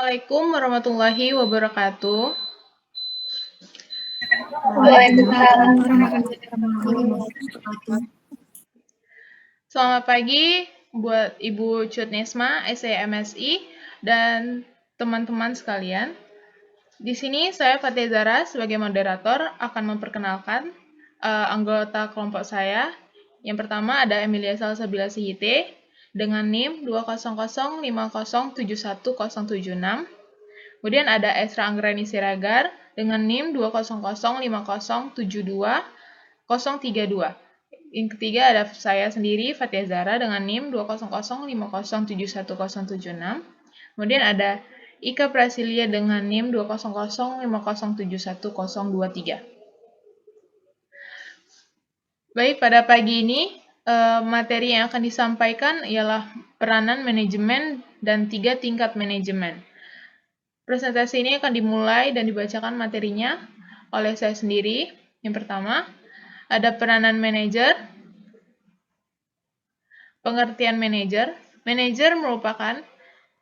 Assalamualaikum warahmatullahi wabarakatuh. Waalaikumsalam warahmatullahi wabarakatuh. Selamat pagi buat Ibu Cutnisma, SEMSI, dan teman-teman sekalian. Di sini saya Fatia Zara sebagai moderator akan memperkenalkan anggota kelompok saya. Yang pertama ada Emilia Salsabila Sihite dengan NIM 20050710776. Kemudian ada Esra Anggrani Siragar dengan NIM 20050720032. Yang ketiga ada saya sendiri, Fatia Zara, dengan NIM 20050710776. Kemudian ada Ika Prasilia dengan NIM 20050710023. Baik, pada pagi ini materi yang akan disampaikan ialah peranan manajemen dan 3 tingkat manajemen. Presentasi ini akan dimulai dan dibacakan materinya oleh saya sendiri. Yang pertama, ada peranan manajer. Pengertian manajer. Manajer merupakan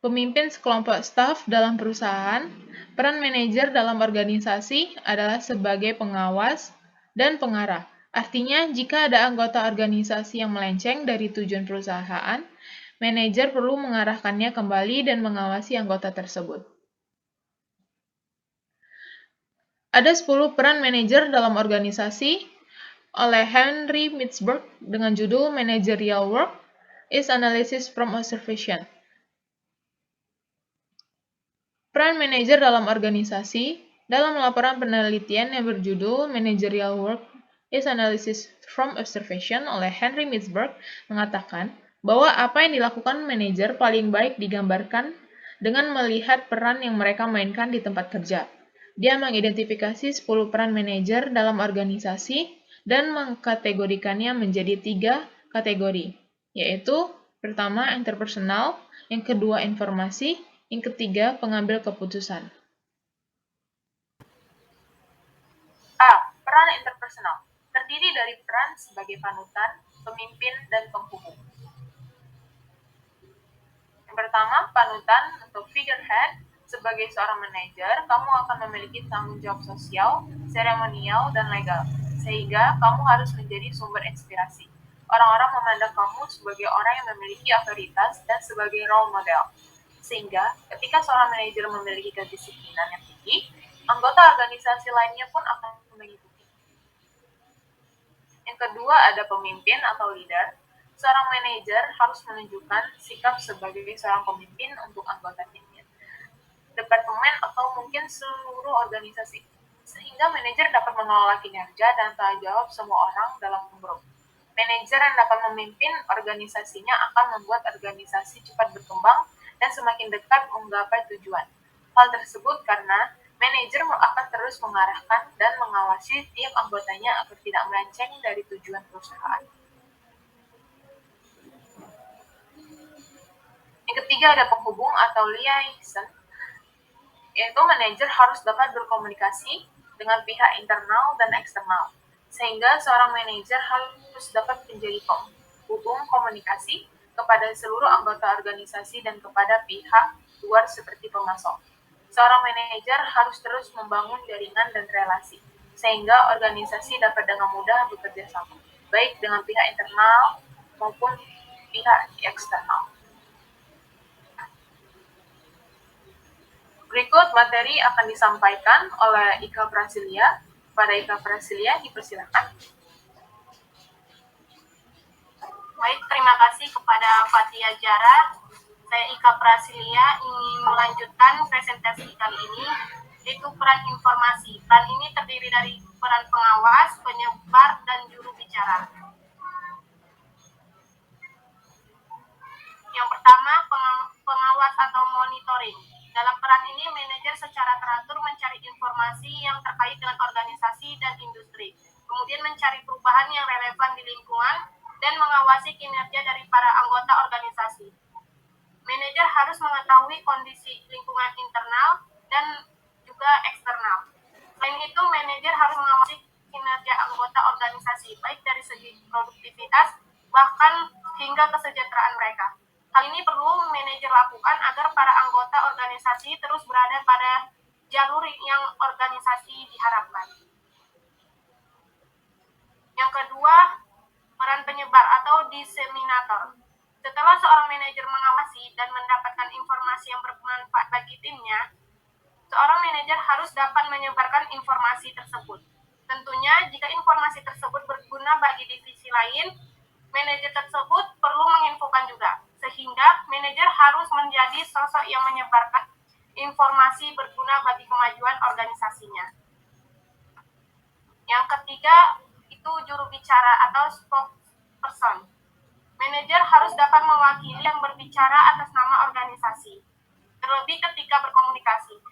pemimpin sekelompok staf dalam perusahaan. Peran manajer dalam organisasi adalah sebagai pengawas dan pengarah. Artinya, jika ada anggota organisasi yang melenceng dari tujuan perusahaan, manajer perlu mengarahkannya kembali dan mengawasi anggota tersebut. Ada 10 peran manajer dalam organisasi oleh Henry Mitzberg dengan judul Managerial Work is Analysis from Observation. Peran manajer dalam organisasi dalam laporan penelitian yang berjudul Managerial Work is Analysis from Observation oleh Henry Mitzberg mengatakan bahwa apa yang dilakukan manajer paling baik digambarkan dengan melihat peran yang mereka mainkan di tempat kerja. Dia mengidentifikasi 10 peran manajer dalam organisasi dan mengkategorikannya menjadi 3 kategori, yaitu pertama interpersonal, yang kedua informasi, yang ketiga pengambil keputusan. A. Peran interpersonal terdiri dari peran sebagai panutan, pemimpin, dan penghubung. Yang pertama, panutan atau figurehead. Sebagai seorang manajer, kamu akan memiliki tanggung jawab sosial, seremonial, dan legal, sehingga kamu harus menjadi sumber inspirasi. Orang-orang memandang kamu sebagai orang yang memiliki otoritas dan sebagai role model, sehingga ketika seorang manajer memiliki kedisiplinan yang tinggi, anggota organisasi lainnya pun akan mengikuti. Yang kedua ada pemimpin atau leader. Seorang manajer harus menunjukkan sikap sebagai seorang pemimpin untuk anggota timnya, departemen atau mungkin seluruh organisasi, sehingga manajer dapat mengelola kinerja dan tanggung jawab semua orang dalam grup. Manajer yang dapat memimpin organisasinya akan membuat organisasi cepat berkembang dan semakin dekat menggapai tujuan. Hal tersebut karena manajer akan terus mengarahkan dan mengawasi tiap anggotanya agar tidak melenceng dari tujuan perusahaan. Yang ketiga ada penghubung atau liaison, yaitu manajer harus dapat berkomunikasi dengan pihak internal dan eksternal, sehingga seorang manajer harus dapat menjadi penghubung komunikasi kepada seluruh anggota organisasi dan kepada pihak luar seperti pemasok. Seorang manajer harus terus membangun jaringan dan relasi, sehingga organisasi dapat dengan mudah bekerja sama, baik dengan pihak internal maupun pihak eksternal. Berikut materi akan disampaikan oleh Ika Prasilia. Pada Ika Prasilia, dipersilakan. Baik, terima kasih kepada Fatia Zara. Saya Ika Prasilia ingin melanjutkan presentasi kali ini, yaitu peran informasi. Peran ini terdiri dari peran pengawas, penyebar, dan juru bicara. Yang pertama, pengawas atau monitoring. Dalam peran ini, manajer secara teratur mencari informasi yang terkait dengan organisasi dan industri, kemudian mencari perubahan yang relevan di lingkungan, dan mengawasi kinerja dari para anggota organisasi. Manajer harus mengetahui kondisi lingkungan internal dan juga eksternal. Selain itu, manajer harus mengawasi kinerja anggota organisasi, baik dari segi produktivitas, bahkan hingga kesejahteraan mereka. Hal ini perlu manajer lakukan agar para anggota organisasi terus berada pada jalur yang organisasi diharapkan. Yang kedua, peran penyebar atau diseminator. Setelah seorang manajer mengawasi dan mendapatkan informasi yang bermanfaat bagi timnya, seorang manajer harus dapat menyebarkan informasi tersebut. Tentunya, jika informasi tersebut berguna bagi divisi lain, manajer tersebut perlu menginfokan juga, sehingga manajer harus menjadi sosok yang menyebarkan informasi berguna bagi kemajuan organisasinya. Yang ketiga, itu juru bicara atau spokesperson. Manajer harus dapat mewakili yang berbicara atas nama organisasi, terlebih ketika berkomunikasi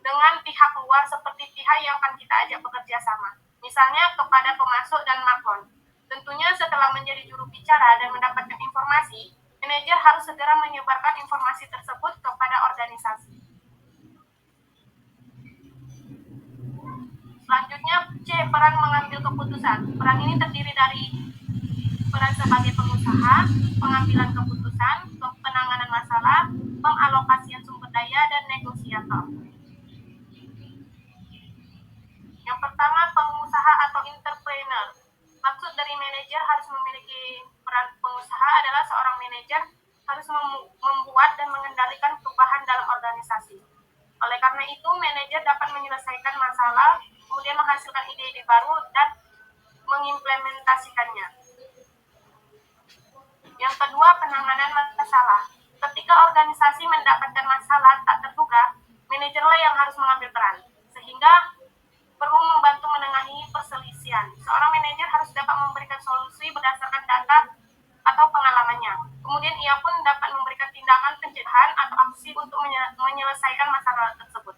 dengan pihak luar seperti pihak yang akan kita ajak bekerja sama, misalnya kepada pemasok dan maklon. Tentunya setelah menjadi juru bicara dan mendapatkan informasi, manajer harus segera menyebarkan informasi tersebut kepada organisasi. Selanjutnya, C. Peran mengambil keputusan. Peran ini terdiri dari peran sebagai pengusaha, pengambilan keputusan, penanganan masalah, pengalokasian sumber daya, dan negosiator. Yang pertama, pengusaha atau entrepreneur. Maksud dari manajer harus memiliki peran pengusaha adalah seorang manajer harus membuat dan mengendalikan perubahan dalam organisasi. Oleh karena itu, manajer dapat menyelesaikan masalah, kemudian menghasilkan ide-ide baru dan mengimplementasikannya. Yang kedua, penanganan masalah. Ketika organisasi mendapatkan masalah tak terduga, manajerlah yang harus mengambil peran, sehingga perlu membantu menengahi perselisihan. Seorang manajer harus dapat memberikan solusi berdasarkan data atau pengalamannya. Kemudian ia pun dapat memberikan tindakan pencegahan atau aksi untuk menyelesaikan masalah tersebut.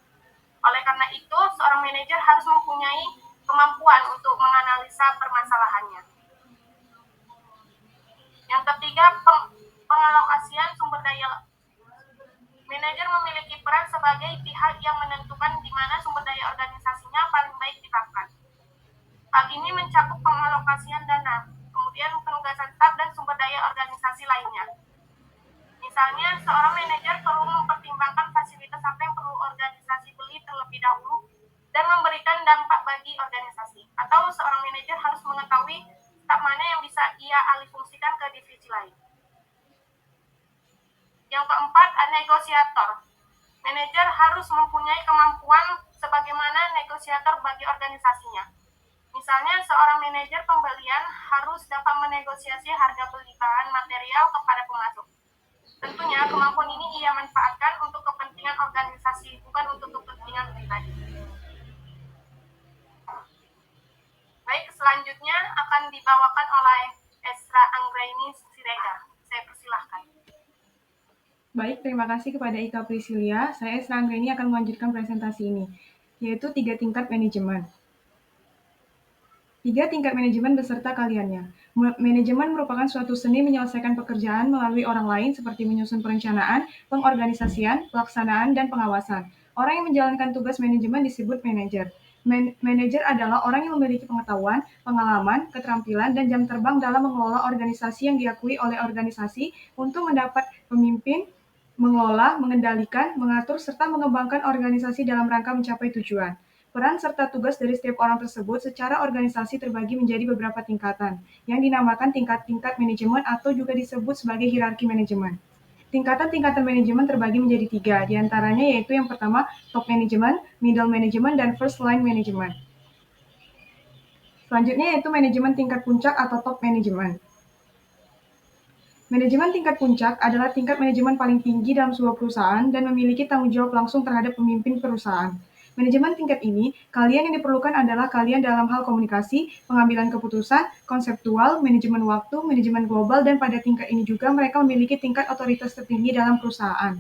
Oleh karena itu, seorang manajer harus mempunyai kemampuan untuk menganalisa permasalahannya. Yang ketiga, pengalokasian sumber daya. Manajer memiliki peran sebagai pihak yang menentukan di mana sumber daya organisasinya paling baik diterapkan. Hal ini mencakup pengalokasian dana, kemudian penugasan staf dan sumber daya organisasi lainnya. Misalnya, seorang manajer perlu mempertimbangkan fasilitas apa yang perlu organisasi beli terlebih dahulu dan memberikan dampak bagi organisasi. Atau seorang manajer harus mengetahui staf mana yang bisa ia alihfungsikan ke divisi lain. Yang keempat, negosiator. Manajer harus mempunyai kemampuan sebagaimana negosiator bagi organisasinya. Misalnya, seorang manajer pembelian harus dapat menegosiasi harga beli bahan material kepada pemasok. Tentunya, kemampuan ini ia manfaatkan untuk kepentingan organisasi, bukan untuk kepentingan pribadi. Baik, selanjutnya akan dibawakan oleh Esra Anggraini Siregar. Saya persilahkan. Baik, terima kasih kepada Ika Priscilia. Saya Esra Anggraini akan melanjutkan presentasi ini, yaitu 3 tingkat manajemen. 3 tingkat manajemen beserta kaliannya. Manajemen merupakan suatu seni menyelesaikan pekerjaan melalui orang lain seperti menyusun perencanaan, pengorganisasian, pelaksanaan, dan pengawasan. Orang yang menjalankan tugas manajemen disebut manajer. Manajer adalah orang yang memiliki pengetahuan, pengalaman, keterampilan, dan jam terbang dalam mengelola organisasi yang diakui oleh organisasi untuk mendapat pemimpin, mengelola, mengendalikan, mengatur, serta mengembangkan organisasi dalam rangka mencapai tujuan. Peran serta tugas dari setiap orang tersebut secara organisasi terbagi menjadi beberapa tingkatan, yang dinamakan tingkat-tingkat manajemen atau juga disebut sebagai hierarki manajemen. Tingkatan-tingkatan manajemen terbagi menjadi 3, diantaranya yaitu yang pertama top management, middle management, dan first line management. Selanjutnya yaitu manajemen tingkat puncak atau top management. Manajemen tingkat puncak adalah tingkat manajemen paling tinggi dalam sebuah perusahaan dan memiliki tanggung jawab langsung terhadap pemimpin perusahaan. Manajemen tingkat ini, kalian yang diperlukan adalah kalian dalam hal komunikasi, pengambilan keputusan, konseptual, manajemen waktu, manajemen global, dan pada tingkat ini juga mereka memiliki tingkat otoritas tertinggi dalam perusahaan.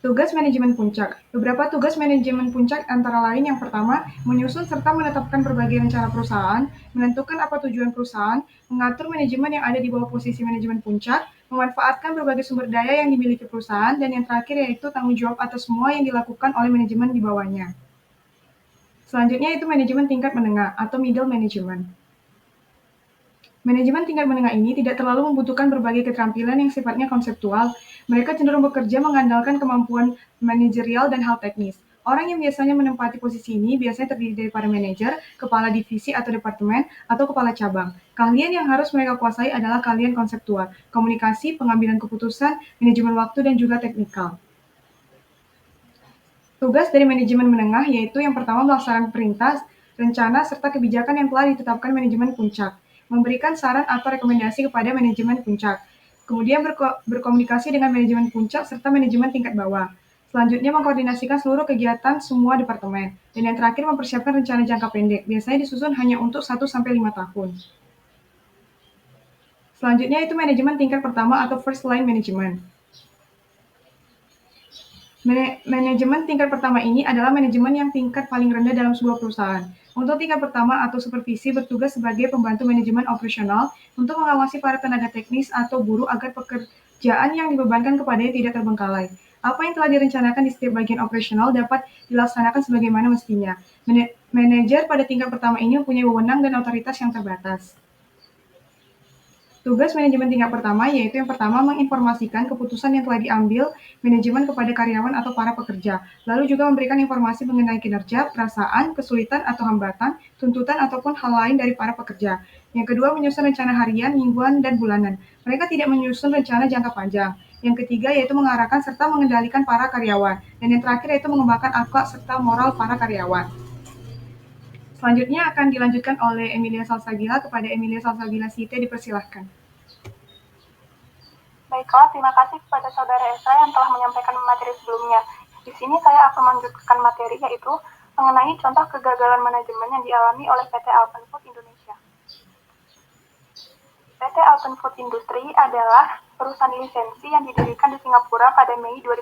Tugas manajemen puncak. Beberapa tugas manajemen puncak antara lain yang pertama, menyusun serta menetapkan berbagai rencana perusahaan, menentukan apa tujuan perusahaan, mengatur manajemen yang ada di bawah posisi manajemen puncak, memanfaatkan berbagai sumber daya yang dimiliki perusahaan, dan yang terakhir yaitu tanggung jawab atas semua yang dilakukan oleh manajemen di bawahnya. Selanjutnya itu manajemen tingkat menengah atau middle management. Manajemen tingkat menengah ini tidak terlalu membutuhkan berbagai keterampilan yang sifatnya konseptual. Mereka cenderung bekerja mengandalkan kemampuan manajerial dan hal teknis. Orang yang biasanya menempati posisi ini biasanya terdiri dari para manajer, kepala divisi atau departemen, atau kepala cabang. Keahlian yang harus mereka kuasai adalah keahlian konseptual, komunikasi, pengambilan keputusan, manajemen waktu, dan juga teknikal. Tugas dari manajemen menengah yaitu yang pertama melaksanakan perintah, rencana, serta kebijakan yang telah ditetapkan manajemen puncak, memberikan saran atau rekomendasi kepada manajemen puncak, kemudian berkomunikasi dengan manajemen puncak serta manajemen tingkat bawah. Selanjutnya mengkoordinasikan seluruh kegiatan semua departemen, dan yang terakhir mempersiapkan rencana jangka pendek, biasanya disusun hanya untuk 1-5 tahun. Selanjutnya itu manajemen tingkat pertama atau first line management. Manajemen tingkat pertama ini adalah manajemen yang tingkat paling rendah dalam sebuah perusahaan. Untuk tingkat pertama atau supervisi bertugas sebagai pembantu manajemen operasional untuk mengawasi para tenaga teknis atau buruh agar pekerjaan yang dibebankan kepadanya tidak terbengkalai. Apa yang telah direncanakan di setiap bagian operasional dapat dilaksanakan sebagaimana mestinya. Manajer pada tingkat pertama ini mempunyai wewenang dan otoritas yang terbatas. Tugas manajemen tingkat pertama yaitu yang pertama menginformasikan keputusan yang telah diambil manajemen kepada karyawan atau para pekerja, lalu juga memberikan informasi mengenai kinerja, perasaan, kesulitan atau hambatan, tuntutan ataupun hal lain dari para pekerja. Yang kedua, menyusun rencana harian, mingguan, dan bulanan. Mereka tidak menyusun rencana jangka panjang. Yang ketiga yaitu mengarahkan serta mengendalikan para karyawan. Dan yang terakhir yaitu mengembangkan akhlak serta moral para karyawan. Selanjutnya akan dilanjutkan oleh Emilia Salsabila. Kepada Emilia Salsabila Site dipersilahkan. Baiklah, terima kasih kepada Saudara Esra yang telah menyampaikan materi sebelumnya. Di sini saya akan melanjutkan materi yaitu mengenai contoh kegagalan manajemen yang dialami oleh PT Alpenfood Indonesia. PT Alpenfood Industri adalah perusahaan lisensi yang didirikan di Singapura pada Mei 2015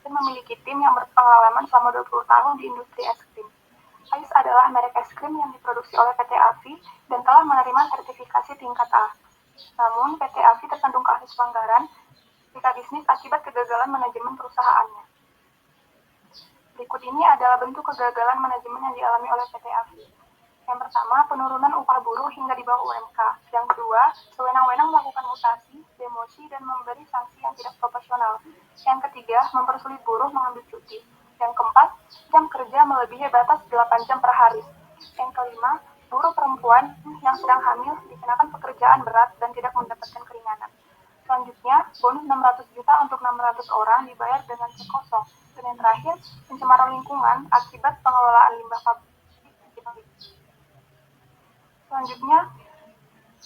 dan memiliki tim yang berpengalaman selama 20 tahun di industri es krim. Ais adalah merek es krim yang diproduksi oleh PT AVI dan telah menerima sertifikasi tingkat A. Namun, PT AVI tersandung kasus pelanggaran etika bisnis akibat kegagalan manajemen perusahaannya. Berikut ini adalah bentuk kegagalan manajemen yang dialami oleh PT AVI. Yang pertama, penurunan upah buruh hingga di bawah UMK. Yang kedua, sewenang-wenang melakukan mutasi, demosi, dan memberi sanksi yang tidak proporsional. Yang ketiga, mempersulit buruh mengambil cuti. Yang keempat, jam kerja melebihi batas 8 jam per hari. Yang kelima, buruh perempuan yang sedang hamil dikenakan pekerjaan berat dan tidak mendapatkan keringanan. Selanjutnya, bonus 600 juta untuk 600 orang dibayar dengan cek kosong. Dan yang terakhir, pencemaran lingkungan akibat pengelolaan limbah pabrik. Selanjutnya,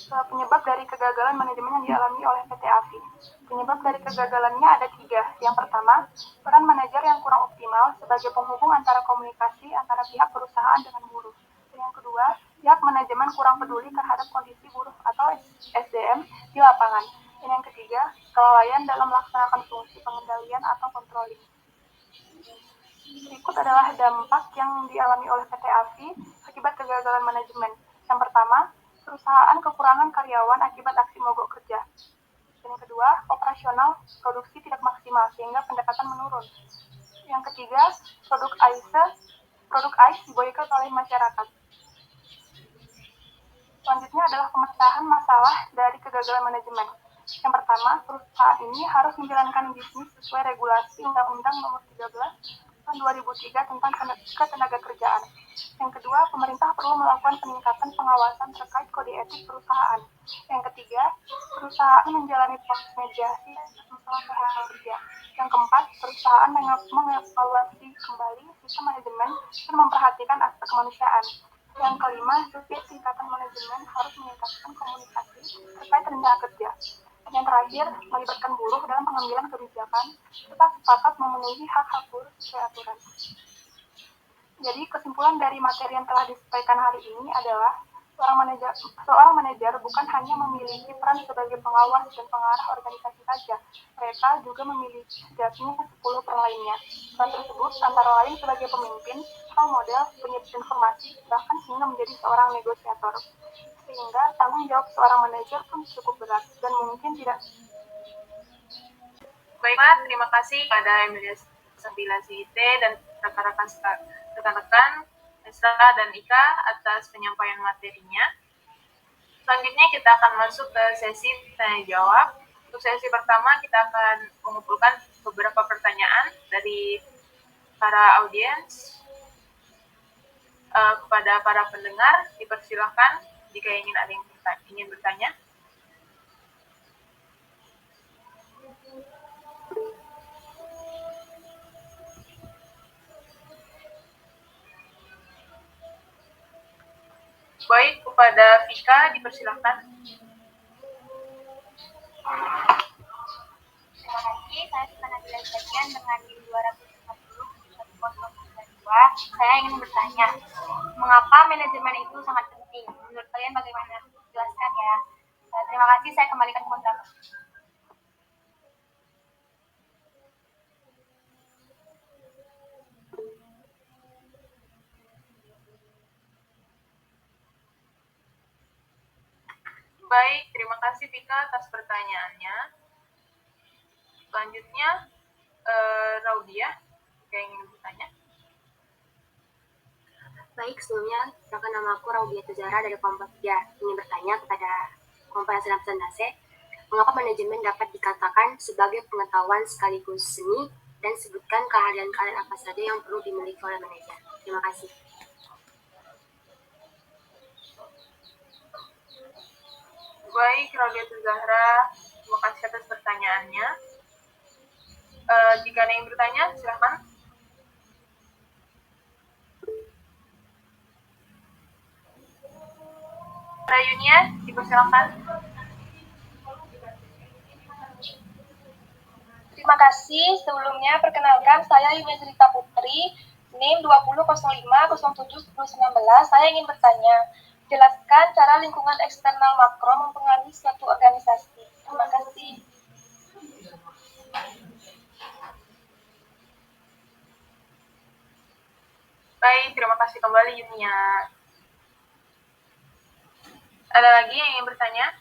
penyebab dari kegagalan manajemen yang dialami oleh PT AVI. Penyebab dari kegagalannya ada 3. Yang pertama, peran manajer yang kurang optimal sebagai penghubung antara komunikasi antara pihak perusahaan dengan buruh. Dan yang kedua, pihak manajemen kurang peduli terhadap kondisi buruh atau SDM di lapangan. Dan yang ketiga, kelalaian dalam melaksanakan fungsi pengendalian atau controlling. Berikut adalah dampak yang dialami oleh PT AVI akibat kegagalan manajemen. Yang pertama, perusahaan kekurangan karyawan akibat aksi mogok kerja. Dan yang kedua, operasional produksi tidak maksimal sehingga pendapatan menurun. Yang ketiga, produk AIS diboikot oleh masyarakat. Selanjutnya adalah pemecahan masalah dari kegagalan manajemen. Yang pertama, perusahaan ini harus menjalankan bisnis sesuai regulasi Undang-Undang Nomor 13 Tahun 2003 tentang ketenagakerjaan. Yang kedua, pemerintah perlu melakukan peningkatan pengawasan terkait kode etik perusahaan. Yang ketiga, perusahaan menjalani proses mediasi masalah PHK kerja. Yang keempat, perusahaan mengevaluasi kembali sistem manajemen dan memperhatikan aspek kemanusiaan. Yang kelima, setiap tingkatan manajemen harus meningkatkan komunikasi terkait rencana kerja. Yang terakhir, melibatkan buruh dalam pengambilan kebijakan serta sepakat memenuhi hak-hak buruh sesuai aturan. Jadi, kesimpulan dari materi yang telah disampaikan hari ini adalah seorang manajer bukan hanya memiliki peran sebagai pengawas dan pengarah organisasi saja, mereka juga memiliki sejatinya 10 peran lainnya. Peran tersebut antara lain sebagai pemimpin, role model, penyedia informasi, bahkan hingga menjadi seorang negosiator. Sehingga tanggung jawab seorang manajer pun cukup berat dan mungkin tidak. Baiklah, terima kasih pada Emilia Salsabila Site dan rekan-rekan Esra dan Ika atas penyampaian materinya. Selanjutnya kita akan masuk ke sesi tanya jawab. Untuk sesi pertama kita akan mengumpulkan beberapa pertanyaan dari para audiens. Kepada para pendengar, dipersilakan jika ada yang ingin bertanya. Baik, kepada Vika dipersilakan. Terima kasih, saya penampilan bagian dengan NIM 250-1092. Saya ingin bertanya, mengapa manajemen itu sangat penting? Menurut kalian bagaimana? Jelaskan ya. Terima kasih, saya kembalikan ke moderator. Baik, terima kasih Vika atas pertanyaannya. Selanjutnya, Raudia, jika ingin bertanya. Baik, sebelumnya, perkenalkan nama aku Raudia Tuzara dari kelompok 3. Ingin bertanya kepada kelompok yang sedang presentasi, mengapa manajemen dapat dikatakan sebagai pengetahuan sekaligus seni, dan sebutkan keahlian-keahlian apa saja yang perlu dimiliki oleh manajer. Terima kasih. Baik, Raudia Tuzara, terima kasih atas pertanyaannya. Jika ada yang bertanya, silakan. Rayunya, dipersilakan. Terima kasih. Sebelumnya, perkenalkan saya Yudhita Putri, NIM 2005071019. Saya ingin bertanya, jelaskan cara lingkungan eksternal makro mempengaruhi suatu organisasi. Terima kasih. Baik, terima kasih kembali Yunia. Ada lagi yang ingin bertanya?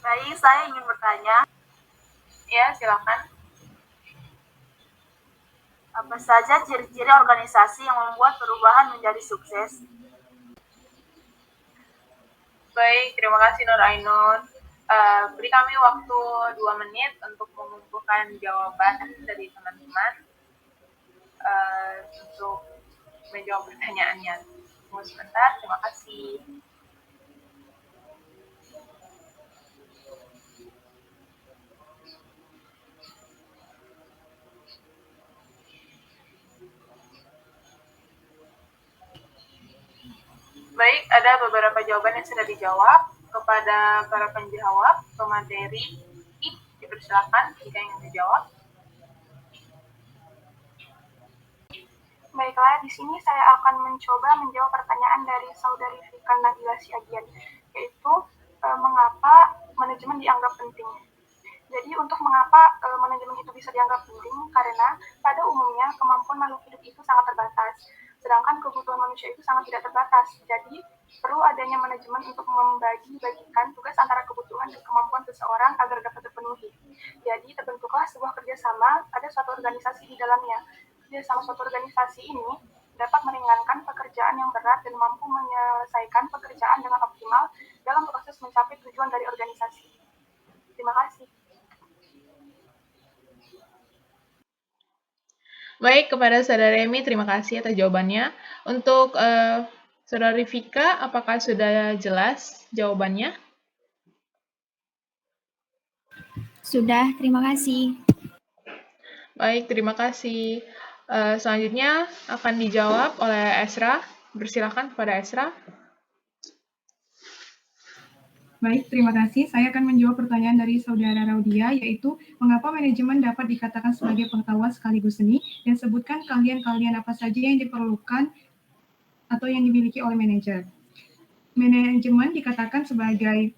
Baik, saya ingin bertanya. Ya, silakan. Apa saja ciri-ciri organisasi yang membuat perubahan menjadi sukses? Baik, terima kasih Nur Ainun. Beri kami waktu 2 menit untuk mengumpulkan jawaban dari teman-teman untuk menjawab pertanyaannya. Tunggu sebentar, terima kasih. Baik, ada beberapa jawaban yang sudah dijawab. Kepada para penjawab, pemateri, dipersilakan jika ingin dijawab. Baiklah, di sini saya akan mencoba menjawab pertanyaan dari saudari Vika Nabila Siagian, yaitu mengapa manajemen dianggap penting. Jadi untuk mengapa manajemen itu bisa dianggap penting, karena pada umumnya kemampuan makhluk hidup itu sangat terbatas, sedangkan kebutuhan manusia itu sangat tidak terbatas. Jadi perlu adanya manajemen untuk membagi-bagikan tugas antara kebutuhan dan kemampuan seseorang agar dapat terpenuhi. Jadi terbentuklah sebuah kerjasama, ada suatu organisasi di dalamnya. Kerjasama suatu organisasi ini dapat meringankan pekerjaan yang berat dan mampu menyelesaikan pekerjaan dengan optimal dalam proses mencapai tujuan dari organisasi. Terima kasih. Baik, kepada Saudara Emi, terima kasih atas jawabannya. Untuk Saudari Vika, apakah sudah jelas jawabannya? Sudah, terima kasih. Baik, terima kasih. Selanjutnya akan dijawab oleh Esra. Persilakan kepada Esra. Baik, terima kasih. Saya akan menjawab pertanyaan dari Saudara Raudia, yaitu mengapa manajemen dapat dikatakan sebagai pengetahuan sekaligus seni, dan sebutkan keahlian-keahlian apa saja yang diperlukan atau yang dimiliki oleh manajer. Manajemen dikatakan sebagai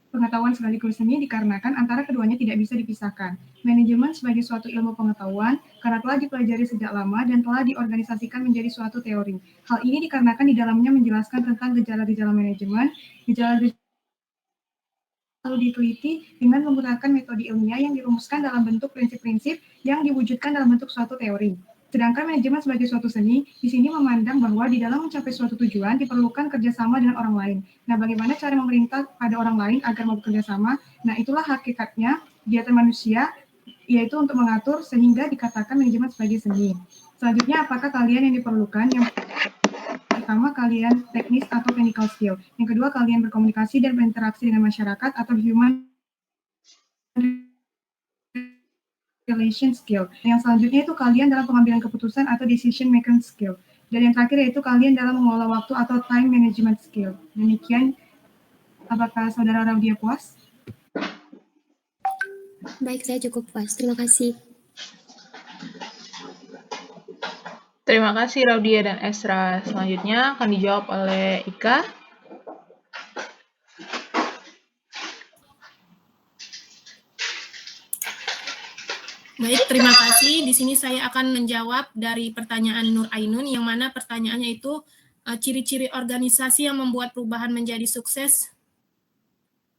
pengetahuan sekaligus seni dikarenakan antara keduanya tidak bisa dipisahkan. Manajemen sebagai suatu ilmu pengetahuan karena telah dipelajari sejak lama dan telah diorganisasikan menjadi suatu teori. Hal ini dikarenakan di dalamnya menjelaskan tentang gejala-gejala manajemen, gejala-gejala lalu diteliti dengan menggunakan metode ilmiah yang dirumuskan dalam bentuk prinsip-prinsip yang diwujudkan dalam bentuk suatu teori. Sedangkan manajemen sebagai suatu seni, di sini memandang bahwa di dalam mencapai suatu tujuan diperlukan kerjasama dengan orang lain. Nah, bagaimana cara memerintah pada orang lain agar mau bekerja sama? Nah, itulah hakikatnya kegiatan manusia, yaitu untuk mengatur sehingga dikatakan manajemen sebagai seni. Selanjutnya, apakah kalian yang diperlukan? Yang pertama, kalian teknis atau technical skill. Yang kedua, kalian berkomunikasi dan berinteraksi dengan masyarakat atau human relation skill. Yang selanjutnya itu kalian dalam pengambilan keputusan atau decision making skill. Dan yang terakhir yaitu kalian dalam mengelola waktu atau time management skill. Demikian, apakah saudara Raudia puas? Baik, saya cukup puas. Terima kasih. Terima kasih Raudia dan Esra. Selanjutnya akan dijawab oleh Ika. Baik, terima kasih. Di sini saya akan menjawab dari pertanyaan Nur Ainun, yang mana pertanyaannya itu ciri-ciri organisasi yang membuat perubahan menjadi sukses,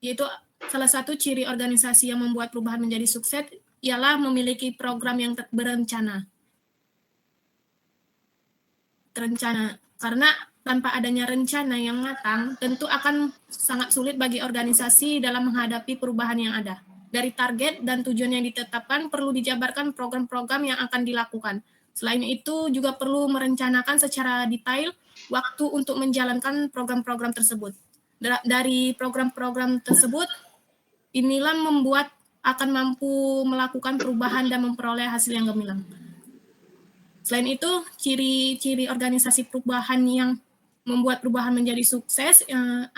yaitu salah satu ciri organisasi yang membuat perubahan menjadi sukses ialah memiliki program yang berencana. Karena tanpa adanya rencana yang matang, tentu akan sangat sulit bagi organisasi dalam menghadapi perubahan yang ada. Dari target dan tujuan yang ditetapkan, perlu dijabarkan program-program yang akan dilakukan. Selain itu, juga perlu merencanakan secara detail waktu untuk menjalankan program-program tersebut. Dari program-program tersebut, inilah membuat akan mampu melakukan perubahan dan memperoleh hasil yang gemilang. Selain itu, ciri-ciri organisasi perubahan yang membuat perubahan menjadi sukses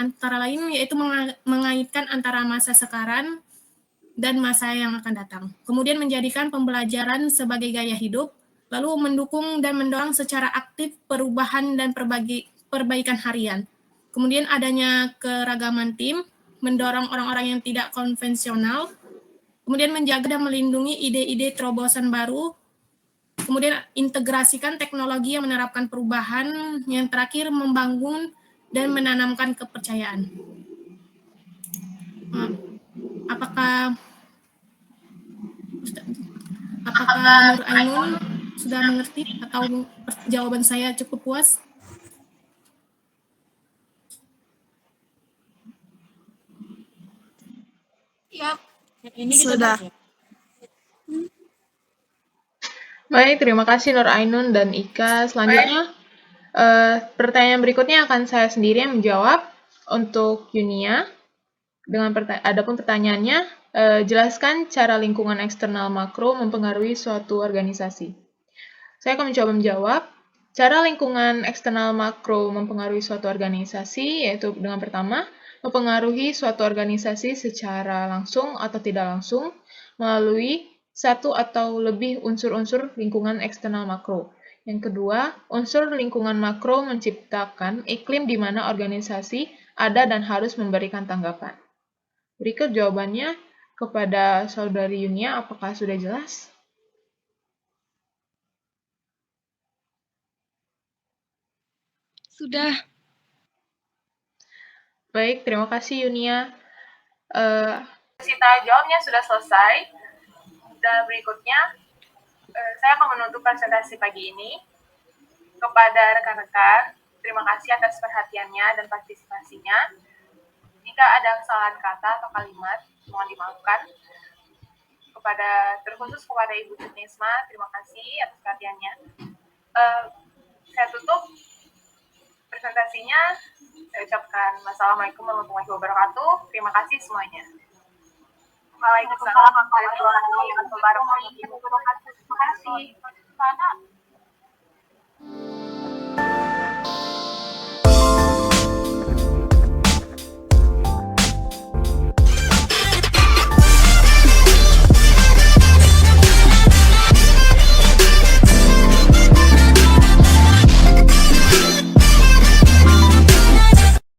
antara lain yaitu mengaitkan antara masa sekarang dan masa yang akan datang. Kemudian menjadikan pembelajaran sebagai gaya hidup, lalu mendukung dan mendorong secara aktif perubahan dan perbaikan harian. Kemudian adanya keragaman tim, mendorong orang-orang yang tidak konvensional, kemudian menjaga dan melindungi ide-ide terobosan baru, kemudian integrasikan teknologi yang menerapkan perubahan, yang terakhir membangun dan menanamkan kepercayaan. Apakah Nur Ainun sudah mengerti atau jawaban saya cukup puas? Iya, Sudah. Baik, terima kasih Nur Ainun dan Ika. Selanjutnya, pertanyaan berikutnya akan saya sendiri yang menjawab untuk Yunia. Adapun pertanyaannya, jelaskan cara lingkungan eksternal makro mempengaruhi suatu organisasi. Saya akan mencoba menjawab. Cara lingkungan eksternal makro mempengaruhi suatu organisasi, yaitu dengan pertama, mempengaruhi suatu organisasi secara langsung atau tidak langsung melalui satu atau lebih unsur-unsur lingkungan eksternal makro. Yang kedua, unsur lingkungan makro menciptakan iklim di mana organisasi ada dan harus memberikan tanggapan. Berikut jawabannya kepada Saudari Yunia, apakah sudah jelas? Sudah. Baik, terima kasih Yunia. Sita jawabnya sudah selesai. Dan berikutnya, saya akan menutup presentasi pagi ini. Kepada rekan-rekan, terima kasih atas perhatiannya dan partisipasinya. Jika ada kesalahan kata atau kalimat, mohon dimaafkan. Terkhusus kepada Ibu Jutnisma, terima kasih atas perhatiannya. Saya tutup presentasinya. Saya ucapkan wassalamualaikum warahmatullahi wabarakatuh. Terima kasih semuanya. Waalaikumsalam warahmatullahi wabarakatuh. Terima kasih.